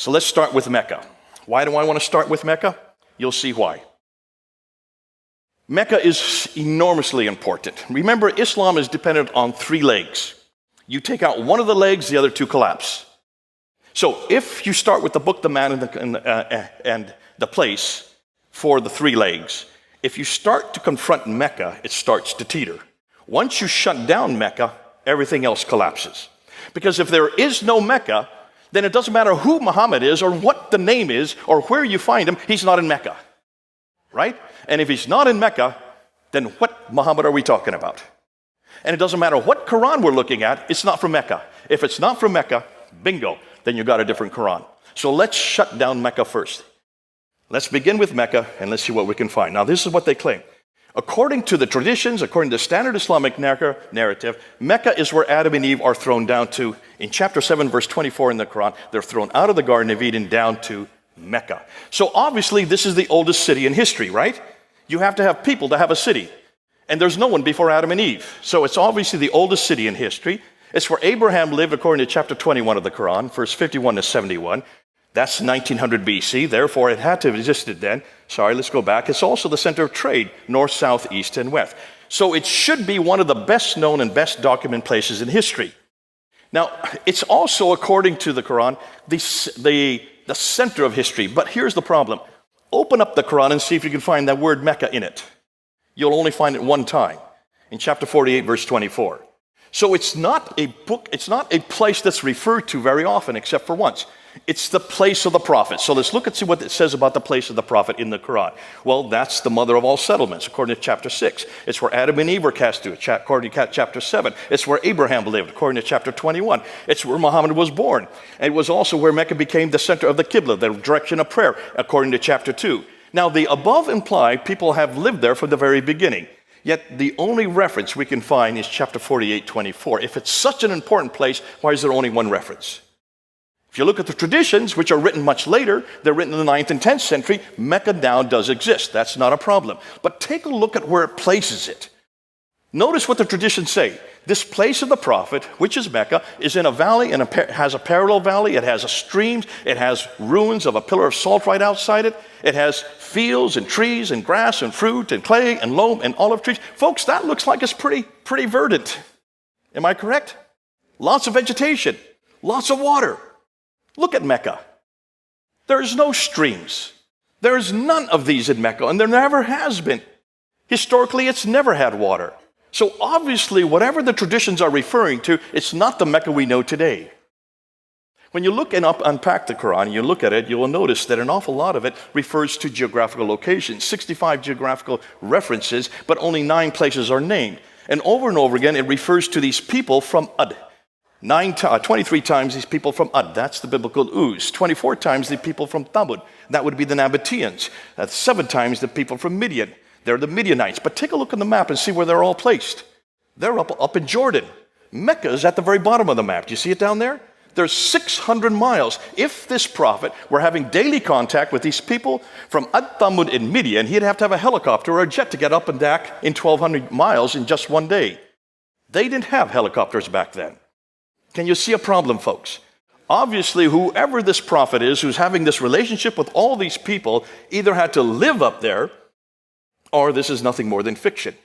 So let's start with Mecca. Why do I want to start with Mecca? You'll see why. Mecca is enormously important. Remember, Islam is dependent on 3 legs. You take out one of the legs, the other 2 collapse. So if you start with the book, the man, and the place for the 3 legs, if you start to confront Mecca, it starts to teeter. Once you shut down Mecca, everything else collapses. Because if there is no Mecca, then it doesn't matter who Muhammad is or what the name is or where you find him, he's not in Mecca. Right? And if he's not in Mecca, then what Muhammad are we talking about? And it doesn't matter what Quran we're looking at, it's not from Mecca. If it's not from Mecca, bingo, then you got a different Quran. So let's shut down Mecca first. Let's begin with Mecca and let's see what we can find. Now this is what they claim. According to the traditions, according to the standard Islamic narrative, Mecca is where Adam and Eve are thrown down to. In chapter 7, verse 24 in the Quran, they're thrown out of the Garden of Eden down to Mecca. So obviously this is the oldest city in history, right? You have to have people to have a city. And there's no one before Adam and Eve. So it's obviously the oldest city in history. It's where Abraham lived according to chapter 21 of the Quran, verse 51 to 71. That's 1900 BC. Therefore, it had to have existed then. Sorry, let's go back. It's also the center of trade, north, south, east, and west. So it should be one of the best known and best documented places in history. Now, it's also, according to the Quran, the center of history. But here's the problem. Open up the Quran and see if you can find that word Mecca in it. You'll only find it one time, in chapter 48, verse 24. So it's not a book, it's not a place that's referred to very often, except for once. It's the place of the prophet. So let's look and see what it says about the place of the prophet in the Quran. Well, that's the mother of all settlements, according to chapter 6. It's where Adam and Eve were cast to, according to chapter 7. It's where Abraham lived, according to chapter 21. It's where Muhammad was born. And it was also where Mecca became the center of the Qibla, the direction of prayer, according to chapter 2. Now, the above imply people have lived there from the very beginning. Yet the only reference we can find is chapter 48, 24. If it's such an important place, why is there only one reference? If you look at the traditions, which are written much later, they're written in the 9th and 10th century, Mecca now does exist. That's not a problem. But take a look at where it places it. Notice what the traditions say. This place of the prophet, which is Mecca, is in a valley and has a parallel valley. It has a stream. It has ruins of a pillar of salt right outside it. It has fields and trees and grass and fruit and clay and loam and olive trees. Folks, that looks like it's pretty verdant. Am I correct? Lots of vegetation, lots of water. Look at Mecca. There's no streams. There's none of these in Mecca, and there never has been. Historically, it's never had water. So obviously, whatever the traditions are referring to, it's not the Mecca we know today. When you look and unpack the Quran, and you look at it, you will notice that an awful lot of it refers to geographical locations, 65 geographical references, but only 9 places are named. And over again, it refers to these people from Ad. 23 times these people from Ad, that's the biblical Uz. 24 times the people from Thamud, that would be the Nabateans. That's 7 times the people from Midian. They're the Midianites. But take a look on the map and see where they're all placed. They're up in Jordan. Mecca is at the very bottom of the map. Do you see it down there? There's 600 miles. If this prophet were having daily contact with these people from Ad, Thamud, and Midian, he'd have to have a helicopter or a jet to get up and back in 1,200 miles in just one day. They didn't have helicopters back then. Can you see a problem, folks? Obviously, whoever this prophet is who's having this relationship with all these people either had to live up there or this is nothing more than fiction.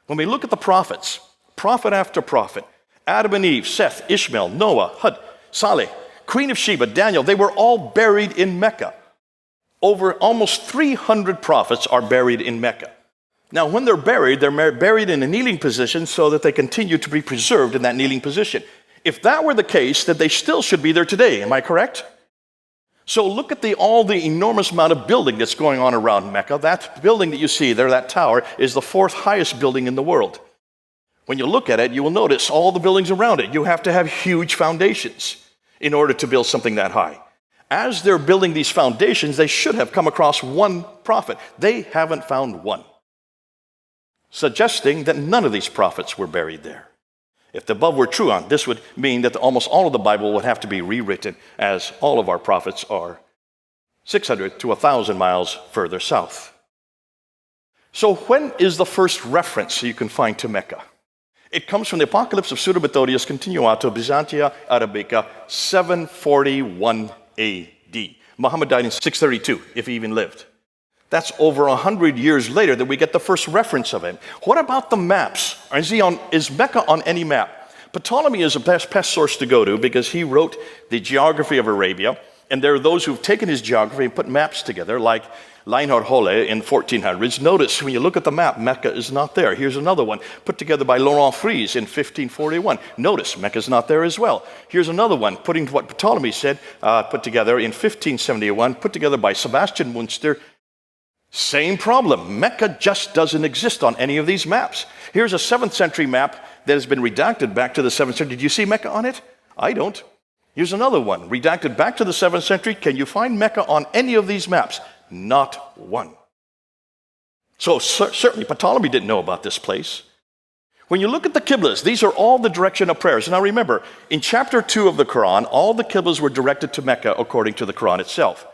When we look at the prophets, prophet after prophet, Adam and Eve, Seth, Ishmael, Noah, Hud, Saleh, Queen of Sheba, Daniel, they were all buried in Mecca. Over almost 300 prophets are buried in Mecca. Now, when they're buried in a kneeling position so that they continue to be preserved in that kneeling position. If that were the case, then they still should be there today. Am I correct? So look at all the enormous amount of building that's going on around Mecca. That building that you see there, that tower, is the 4th highest building in the world. When you look at it, you will notice all the buildings around it. You have to have huge foundations in order to build something that high. As they're building these foundations, they should have come across one prophet. They haven't found one, suggesting that none of these prophets were buried there. If the above were true, this would mean that almost all of the Bible would have to be rewritten, as all of our prophets are 600 to 1,000 miles further south. So when is the first reference you can find to Mecca? It comes from the Apocalypse of Pseudo-Methodius Continuato Byzantia Arabica 741 AD. Muhammad died in 632, if he even lived. That's over 100 years later that we get the first reference of him. What about the maps? Is Mecca on any map? Ptolemy is the best source to go to because he wrote the geography of Arabia, and there are those who've taken his geography and put maps together, like Reinhard Holle in the 1400s. Notice when you look at the map, Mecca is not there. Here's another one put together by Laurent Fries in 1541. Notice Mecca is not there as well. Here's another one putting what Ptolemy said, put together in 1571, put together by Sebastian Münster. Same problem. Mecca just doesn't exist on any of these maps. Here's a 7th century map that has been redacted back to the 7th century. Did you see Mecca on it? I don't. Here's another one, redacted back to the 7th century. Can you find Mecca on any of these maps? Not one. So certainly Ptolemy didn't know about this place. When you look at the qiblas, these are all the direction of prayers. Now remember, in chapter 2 of the Quran, all the qiblas were directed to Mecca according to the Quran itself.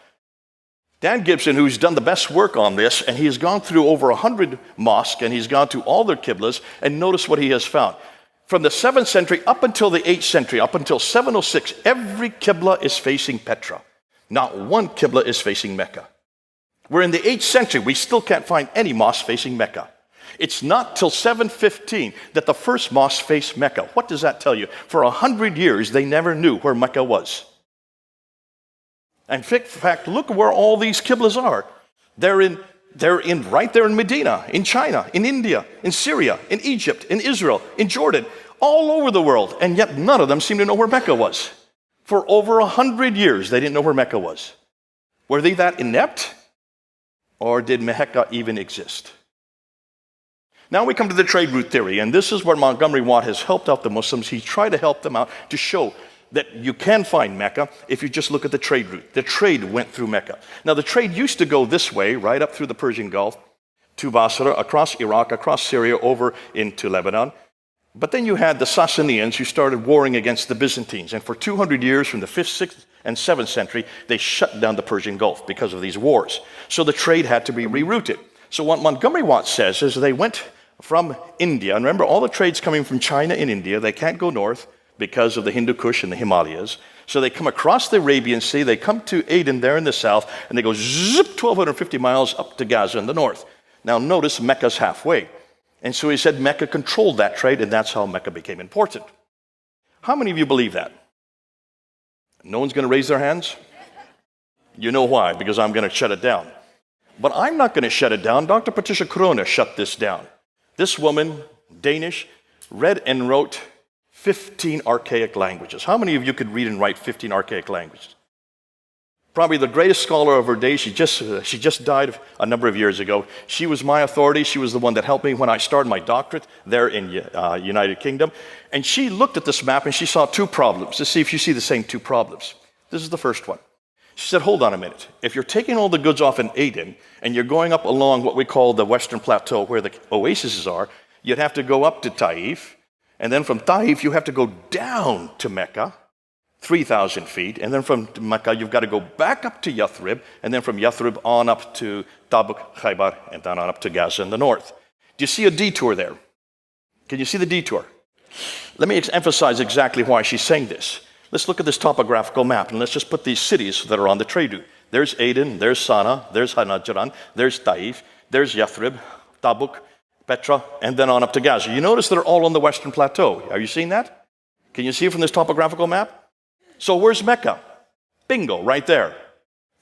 Dan Gibson, who's done the best work on this, and he has gone through over 100 mosques, and he's gone to all their qiblas, and notice what he has found. From the 7th century up until the 8th century, up until 706, every qibla is facing Petra. Not one qibla is facing Mecca. We're in the 8th century, we still can't find any mosque facing Mecca. It's not till 715 that the first mosque faced Mecca. What does that tell you? For 100 years, they never knew where Mecca was. In fact, look where all these qiblas are. They're right there in Medina, in China, in India, in Syria, in Egypt, in Israel, in Jordan, all over the world, and yet none of them seem to know where Mecca was. For over 100 years, they didn't know where Mecca was. Were they that inept? Or did Mecca even exist? Now we come to the trade route theory, and this is where Montgomery Watt has helped out the Muslims. He tried to help them out to show that you can find Mecca if you just look at the trade route. The trade went through Mecca. Now the trade used to go this way, right up through the Persian Gulf, to Basra, across Iraq, across Syria, over into Lebanon. But then you had the Sassanians who started warring against the Byzantines. And for 200 years, from the 5th, 6th, and 7th century, they shut down the Persian Gulf because of these wars. So the trade had to be rerouted. So what Montgomery Watt says is they went from India, and remember all the trade's coming from China and India, they can't go north because of the Hindu Kush and the Himalayas. So they come across the Arabian Sea, they come to Aden there in the south, and they go zip 1,250 miles up to Gaza in the north. Now notice Mecca's halfway. And so he said Mecca controlled that trade, and that's how Mecca became important. How many of you believe that? No one's going to raise their hands? You know why, because I'm going to shut it down. But I'm not going to shut it down. Dr. Patricia Corona shut this down. This woman, Danish, read and wrote 15 archaic languages. How many of you could read and write 15 archaic languages? Probably the greatest scholar of her day. She just died a number of years ago. She was my authority. She was the one that helped me when I started my doctorate there in United Kingdom. And she looked at this map and she saw two problems. To see if you see the same two problems. This is the first one. She said, hold on a minute. If you're taking all the goods off in Aden and you're going up along what we call the Western Plateau where the oases are, you'd have to go up to Taif. And then from Taif, you have to go down to Mecca, 3,000 feet. And then from Mecca, you've got to go back up to Yathrib. And then from Yathrib on up to Tabuk, Khaybar, and then on up to Gaza in the north. Do you see a detour there? Can you see the detour? Let me emphasize exactly why she's saying this. Let's look at this topographical map, and let's just put these cities that are on the trade route. There's Aden, there's Sana, there's Najran, there's Taif, there's Yathrib, Tabuk, Petra, and then on up to Gaza. You notice they're all on the Western Plateau. Are you seeing that? Can you see it from this topographical map? So where's Mecca? Bingo, right there.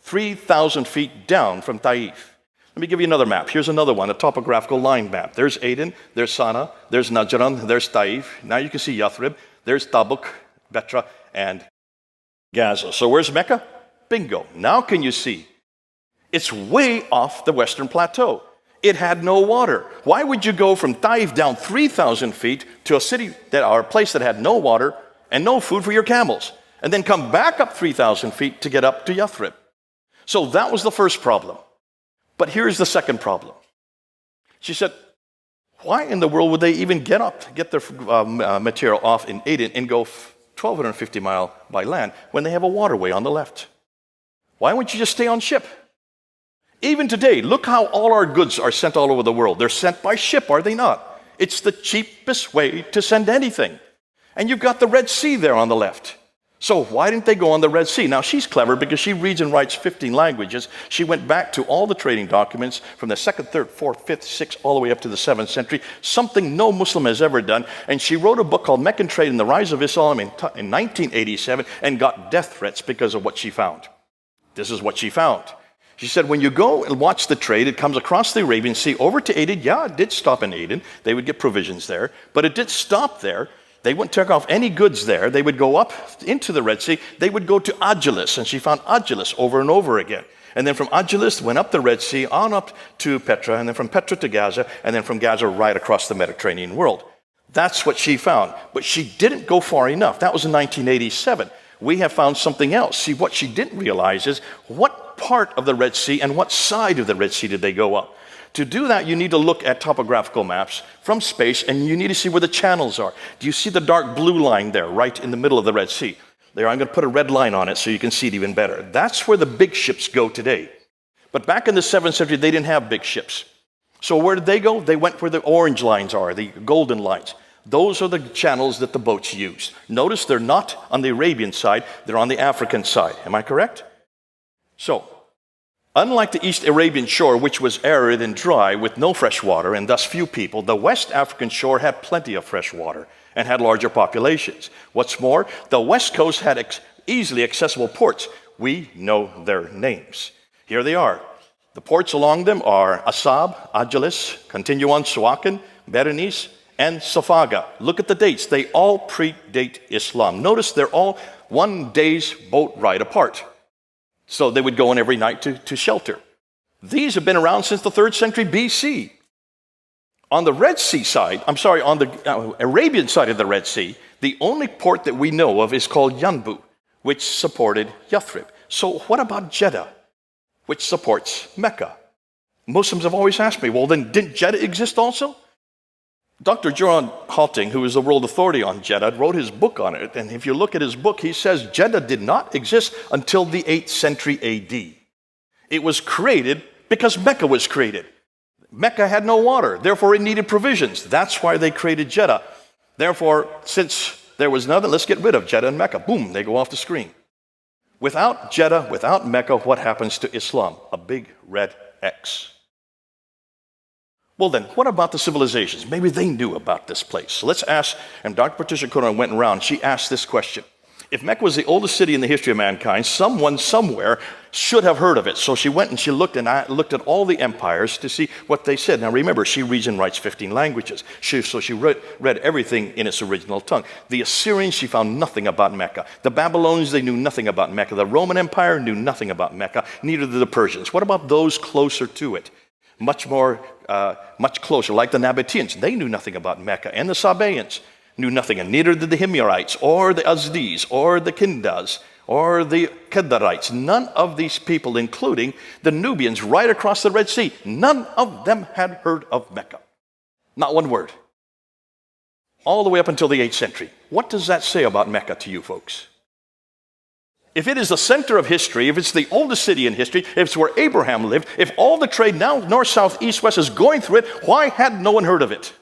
3,000 feet down from Taif. Let me give you another map. Here's another one, a topographical line map. There's Aden, there's Sana, there's Najran, there's Taif. Now you can see Yathrib, there's Tabuk, Petra, and Gaza. So where's Mecca? Bingo. Now can you see? It's way off the Western Plateau. It had no water. Why would you go from Taif down 3,000 feet to a city or a place that had no water and no food for your camels, and then come back up 3,000 feet to get up to Yathrib? So that was the first problem. But here's the second problem. She said, why in the world would they even get their material off in Aden and go 1,250 miles by land when they have a waterway on the left? Why wouldn't you just stay on ship? Even today, look how all our goods are sent all over the world. They're sent by ship, are they not? It's the cheapest way to send anything. And you've got the Red Sea there on the left. So why didn't they go on the Red Sea? Now, she's clever because she reads and writes 15 languages. She went back to all the trading documents from the 2nd, 3rd, 4th, 5th, 6th, all the way up to the 7th century, something no Muslim has ever done. And she wrote a book called Meccan Trade and the Rise of Islam in 1987 and got death threats because of what she found. This is what she found. She said, when you go and watch the trade, it comes across the Arabian Sea over to Aden. Yeah, it did stop in Aden. They would get provisions there, but it did stop there. They wouldn't take off any goods there. They would go up into the Red Sea. They would go to ativá-las, and she found ativá-las over and over again. And then from ativá-las, went up the Red Sea, on up to Petra, and then from Petra to Gaza, and then from Gaza right across the Mediterranean world. That's what she found. But she didn't go far enough. That was in 1987. We have found something else. See, what she didn't realize is what part of the Red Sea and what side of the Red Sea did they go up? To do that, you need to look at topographical maps from space, and you need to see where the channels are. Do you see the dark blue line there, right in the middle of the Red Sea? There, I'm going to put a red line on it so you can see it even better. That's where the big ships go today. But back in the 7th century, they didn't have big ships. So where did they go? They went where the orange lines are, the golden lines. Those are the channels that the boats use. Notice they're not on the Arabian side, they're on the African side. Am I correct? So, unlike the East Arabian shore, which was arid and dry with no fresh water and thus few people, the West African shore had plenty of fresh water and had larger populations. What's more, the West Coast had easily accessible ports. We know their names. Here they are. The ports along them are Asab, Agilis, continue on Suakin, Berenice, and Safaga. Look at the dates. They all predate Islam. Notice they're all 1 day's boat ride apart. So they would go in every night to shelter. These have been around since the 3rd century BC. On the Red Sea side, on the Arabian side of the Red Sea, the only port that we know of is called Yanbu, which supported Yathrib. So what about Jeddah, which supports Mecca? Muslims have always asked me, well, then didn't Jeddah exist also? Dr. John Halting, who is the world authority on Jeddah, wrote his book on it. And if you look at his book, he says Jeddah did not exist until the 8th century AD. It was created because Mecca was created. Mecca had no water, therefore it needed provisions. That's why they created Jeddah. Therefore, since there was nothing, let's get rid of Jeddah and Mecca. Boom, they go off the screen. Without Jeddah, without Mecca, what happens to Islam? A big red X. Well then, what about the civilizations? Maybe they knew about this place. So let's ask, and Dr. Patricia Conan went around, she asked this question. If Mecca was the oldest city in the history of mankind, someone somewhere should have heard of it. So she went and she looked at all the empires to see what they said. Now remember, she reads and writes 15 languages. So she read everything in its original tongue. The Assyrians, she found nothing about Mecca. The Babylonians, they knew nothing about Mecca. The Roman Empire knew nothing about Mecca. Neither did the Persians. What about those closer to it? Much closer, like the Nabateans. They knew nothing about Mecca. And the Sabaeans knew nothing, and neither did the Himyarites, or the Azdis, or the Kindas, or the Kedarites. None of these people, including the Nubians right across the Red Sea, none of them had heard of Mecca. Not one word. All the way up until the 8th century. What does that say about Mecca to you folks? If it is the center of history, if it's the oldest city in history, if it's where Abraham lived, if all the trade now, north, south, east, west, is going through it, why had no one heard of it?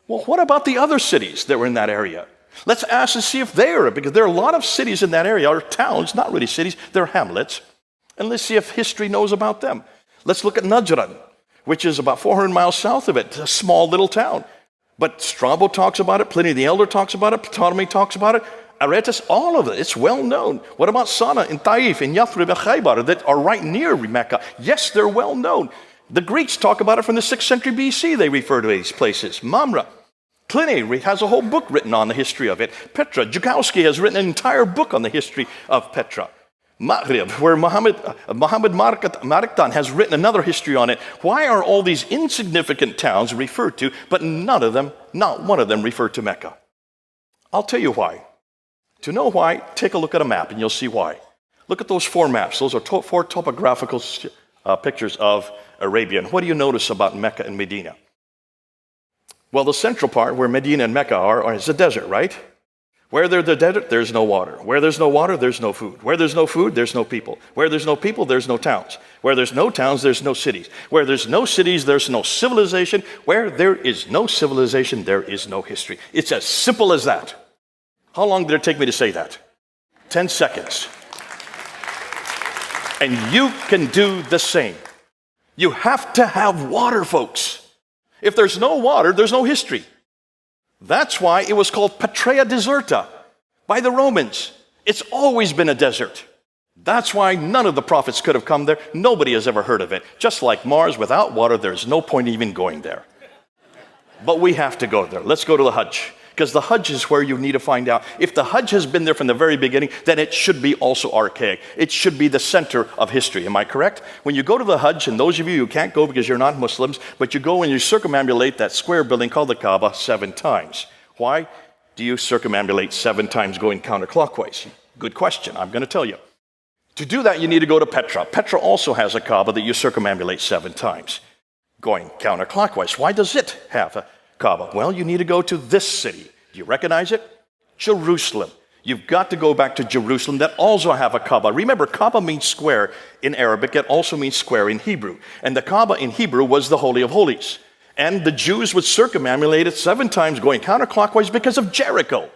Well, what about the other cities that were in that area? Let's ask and see if they are, because there are a lot of cities in that area, or towns, not really cities, they're hamlets. And let's see if history knows about them. Let's look at Najran, which is about 400 miles south of it. It's a small little town. But Strabo talks about it, Pliny the Elder talks about it, Ptolemy talks about it, Aretas, all of it, it's well known. What about Sana and Taif and Yathrib and Khaybar that are right near Mecca? Yes, they're well known. The Greeks talk about it from the 6th century BC, they refer to these places. Mamre, Pliny has a whole book written on the history of it. Petra, Joukowsky has written an entire book on the history of Petra. Maghrib, where Muhammad Mariktan has written another history on it. Why are all these insignificant towns referred to, but not one of them referred to Mecca? I'll tell you why. To know why, take a look at a map and you'll see why. Look at those 4 maps. Those are 4 topographical pictures of Arabia. And what do you notice about Mecca and Medina? Well, the central part where Medina and Mecca are is a desert, right? Where there's the desert, there's no water. Where there's no water, there's no food. Where there's no food, there's no people. Where there's no people, there's no towns. Where there's no towns, there's no cities. Where there's no cities, there's no civilization. Where there is no civilization, there is no history. It's as simple as that. How long did it take me to say that? 10 seconds. And you can do the same. You have to have water, folks. If there's no water, there's no history. That's why it was called Patria Deserta by the Romans. It's always been a desert. That's why none of the prophets could have come there. Nobody has ever heard of it. Just like Mars, without water, there's no point even going there. But we have to go there. Let's go to the Hajj. Because the Hajj is where you need to find out. If the Hajj has been there from the very beginning, then it should be also archaic. It should be the center of history. Am I correct? When you go to the Hajj, and those of you who can't go because you're not Muslims, but you go and you circumambulate that square building called the Kaaba 7 times. Why do you circumambulate 7 times going counterclockwise? Good question. I'm going to tell you. To do that, you need to go to Petra. Petra also has a Kaaba that you circumambulate 7 times going counterclockwise. Why does it have a Kaaba? Well, you need to go to this city. Do you recognize it? Jerusalem. You've got to go back to Jerusalem that also have a Kaaba. Remember, Kaaba means square in Arabic. It also means square in Hebrew. And the Kaaba in Hebrew was the Holy of Holies. And the Jews would circumambulate it 7 times going counterclockwise because of Jericho.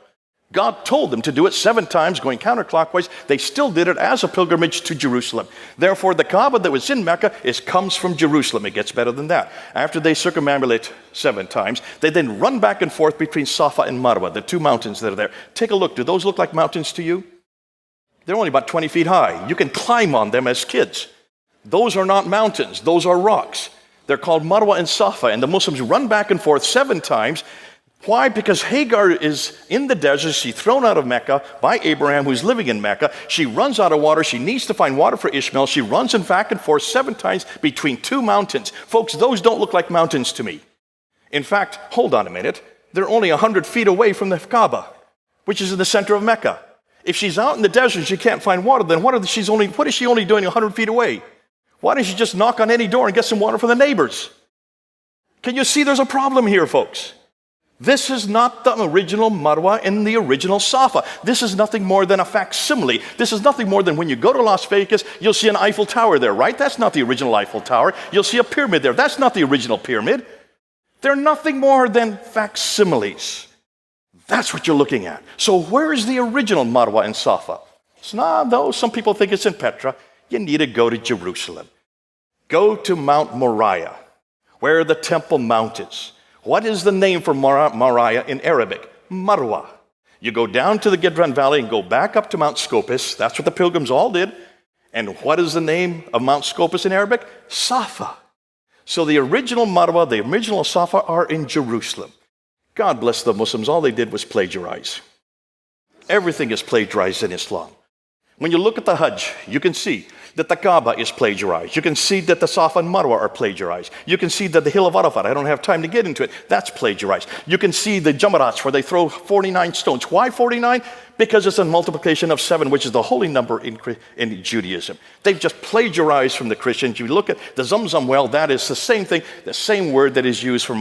God told them to do it 7 times going counterclockwise. They still did it as a pilgrimage to Jerusalem. Therefore, the Kaaba that was in Mecca comes from Jerusalem. It gets better than that. After they circumambulate 7 times, they then run back and forth between Safa and Marwa, the 2 mountains that are there. Take a look. Do those look like mountains to you? They're only about 20 feet high. You can climb on them as kids. Those are not mountains. Those are rocks. They're called Marwa and Safa, and the Muslims run back and forth 7 times. Why? Because Hagar is in the desert. She's thrown out of Mecca by Abraham, who's living in Mecca. She runs out of water. She needs to find water for Ishmael. She runs back and forth 7 times between 2 mountains. Folks, those don't look like mountains to me. In fact, hold on a minute. They're only 100 feet away from the Kaaba, which is in the center of Mecca. If she's out in the desert and she can't find water, then what is she only doing 100 feet away? Why doesn't she just knock on any door and get some water for the neighbors? Can you see there's a problem here, folks? This is not the original Marwa and the original Safa. This is nothing more than a facsimile. This is nothing more than when you go to Las Vegas, you'll see an Eiffel Tower there, right? That's not the original Eiffel Tower. You'll see a pyramid there. That's not the original pyramid. They're nothing more than facsimiles. That's what you're looking at. So where is the original Marwa and Safa? Though some people think it's in Petra, you need to go to Jerusalem. Go to Mount Moriah, where the Temple Mount is. What is the name for Moriah in Arabic? Marwa. You go down to the Kidron Valley and go back up to Mount Scopus. That's what the pilgrims all did. And what is the name of Mount Scopus in Arabic? Safa. So the original Marwa, the original Safa are in Jerusalem. God bless the Muslims. All they did was plagiarize. Everything is plagiarized in Islam. When you look at the Hajj, you can see that the Kaaba is plagiarized. You can see that the Safa and Marwa are plagiarized. You can see that the hill of Arafat, I don't have time to get into it, that's plagiarized. You can see the Jamarats where they throw 49 stones. Why 49? Because it's a multiplication of 7, which is the holy number in Judaism. They've just plagiarized from the Christians. You look at the Zamzam well, that is the same thing, the same word that is used for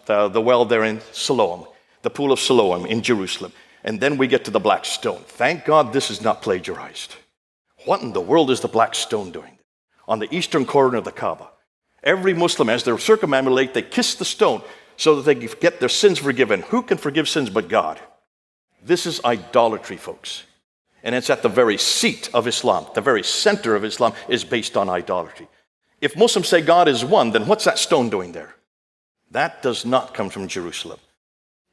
the well there in Siloam, the pool of Siloam in Jerusalem. And then we get to the black stone. Thank God this is not plagiarized. What in the world is the black stone doing? On the eastern corner of the Kaaba. Every Muslim, as they circumambulate, they kiss the stone so that they get their sins forgiven. Who can forgive sins but God? This is idolatry, folks. And it's at the very seat of Islam. The very center of Islam is based on idolatry. If Muslims say God is one, then what's that stone doing there? That does not come from Jerusalem.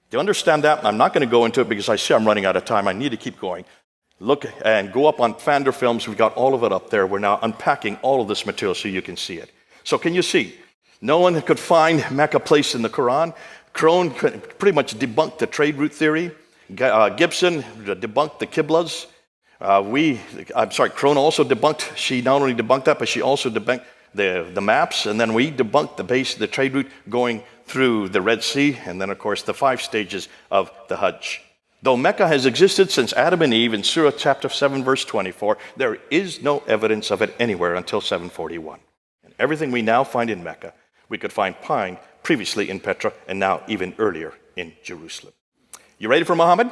Do you understand that? I'm not going to go into it because I see I'm running out of time. I need to keep going. Look and go up on Fander Films. We've got all of it up there. We're now unpacking all of this material so you can see it. So can you see? No one could find Mecca placed in the Quran. Crone pretty much debunked the trade route theory. Gibson debunked the Qiblas. Crone also debunked. She not only debunked that, but she also debunked the maps. And then we debunked the trade route going through the Red Sea. And then, of course, the 5 stages of the Hajj. Though Mecca has existed since Adam and Eve in Surah chapter 7, verse 24, there is no evidence of it anywhere until 741. And everything we now find in Mecca, we could find previously in Petra, and now even earlier in Jerusalem. You ready for Muhammad?